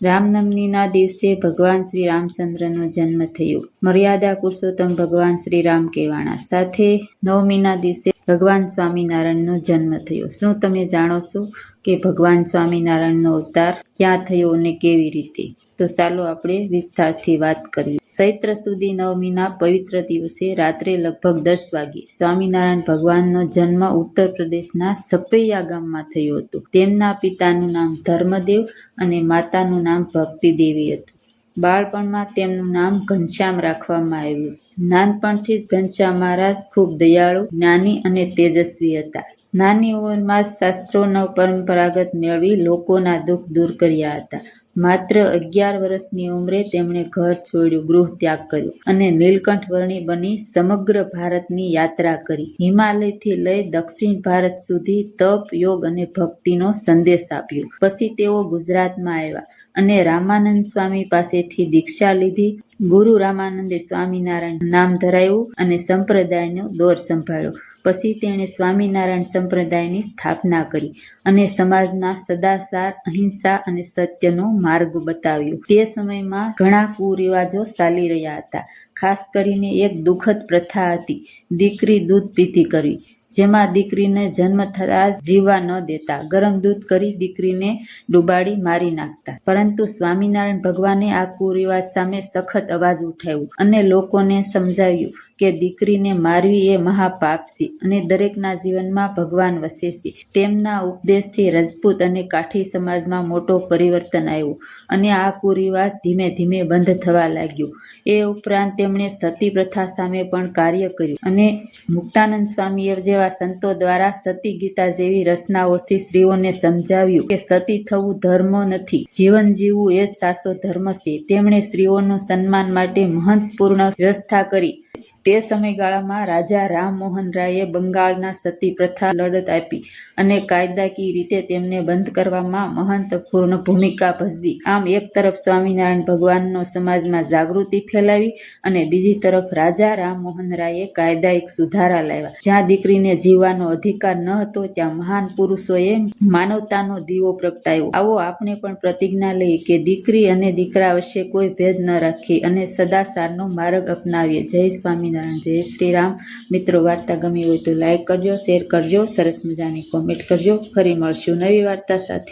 રામનવમીના દિવસે ભગવાન શ્રી રામચંદ્રનો જન્મ થયો. મર્યાદા પુરુષોત્તમ ભગવાન શ્રી રામ કહેવાણા. સાથે નવમીના દિવસે ભગવાન સ્વામિનારાયણનો જન્મ થયો. શું તમે જાણો છો કે ભગવાન સ્વામિનારાયણનો અવતાર ક્યાં થયો અને કેવી રીતે? તો ચાલો આપણે વિસ્તારથી વાત કરીએ. ચૈત્ર સુદી નવમીના પવિત્ર દિવસે રાત્રે લગભગ 10 વાગ્યે સ્વામિનારાયણ ભગવાનનો જન્મ ઉત્તર પ્રદેશના સપૈયા ગામમાં થયો હતો. તેમના પિતાનું નામ ધર્મદેવ અને માતાનું નામ ભક્તિદેવી હતું. બાળપણમાં તેમનું નામ ઘનશ્યામ રાખવામાં આવ્યું. નાનપણથી જ ઘનશ્યામ મહારાજ ખૂબ દયાળુ, જ્ઞાની અને તેજસ્વી હતા. નાની ઉંમરમાં જ શાસ્ત્રોનો પરંપરાગત મેળવી લોકોના દુઃખ દૂર કર્યા હતા. માત્ર 11 વર્ષની ઉંમરે તેમણે ઘર છોડ્યું, ગૃહ ત્યાગ કર્યો અને નીલકંઠ વર્ણી બની સમગ્ર ભારતની યાત્રા કરી. હિમાલયથી લઈ દક્ષિણ ભારત સુધી તપ, યોગ અને ભક્તિનો સંદેશ આપ્યો. પછી તેઓ ગુજરાતમાં આવ્યા અને રામાનંદ સ્વામી પાસેથી દીક્ષા લીધી. ગુરુ રામાનંદે સ્વામિનારાયણ નામ ધરાવ્યું અને સંપ્રદાયનો દોર સંભાળ્યો. પછી તેણે સ્વામિનારાયણ સંપ્રદાયની સ્થાપના કરી અને સમાજના સદાચાર, અહિંસા અને સત્યનો માર્ગ બતાવ્યો. તે સમયમાં ઘણા કુરિવાજો ચાલી રહ્યા હતા. ખાસ કરીને એક દુઃખદ પ્રથા હતી, દીકરી દૂધ પીતી કરવી, જેમાં દીકરીને જન્મ થતાં જ જીવવા ન દેતા, ગરમ દૂધ કરી દીકરીને ડુબાડી મારી નાખતા. પરંતુ સ્વામિનારાયણ ભગવાને આ કુરિવાજ સામે સખત અવાજ ઉઠાવ્યો અને લોકોને સમજાવ્યું કે દીકરીને મારવી એ મહાપાપ છે અને દરેકના જીવનમાં ભગવાન વસે છે. તેમના ઉપદેશથી રજપૂત અને કાઠી સમાજમાં મોટો પરિવર્તન આવ્યું અને આ કુરિવાજ ધીમે ધીમે બંધ થવા લાગ્યો. એ ઉપરાંત તેમણે સતી પ્રથા સામે પણ કાર્ય કર્યું અને મુક્તાનંદ સ્વામી જેવા સંતો દ્વારા સતી ગીતા જેવી રચનાઓથી સ્ત્રીઓને સમજાવ્યું કે સતી થવું ધર્મ નથી, જીવન જીવવું એ જ સાચો ધર્મ છે. તેમણે સ્ત્રીઓનું સન્માન માટે મહત્વપૂર્ણ વ્યવસ્થા કરી. તે સમયગાળામાં રાજા રામમોહન રાયે બંગાળના સતી પ્રથા લડત આપી અને કાયદાકીય રીતે તેમને બંધ કરવામાં મહત્વપૂર્ણ ભૂમિકા ભજવી. આમ એક તરફ સ્વામિનારાયણ ભગવાનનો સમાજમાં જાગૃતિ ફેલાવી અને બીજી તરફ રાજા રામમોહન રાયે કાયદાકીય સુધારા લાવ્યા. જ્યાં દીકરીને જીવવાનો અધિકાર ન હતો ત્યાં મહાન પુરુષોએ માનવતાનો દીવો પ્રગટાવ્યો. આવો આપણે પણ પ્રતિજ્ઞા લઈએ કે દીકરી અને દીકરા વચ્ચે કોઈ ભેદ ન રાખીએ અને સદાચારનો માર્ગ અપનાવીએ. જય સ્વામિનારાયણ, જય શ્રી રામ. મિત્રો, વાર્તા ગમી હોય તો લાઈક કરજો, શેર કરજો, સરસ મજાની કોમેન્ટ કરજો. ફરી મળશું નવી વાર્તા સાથે.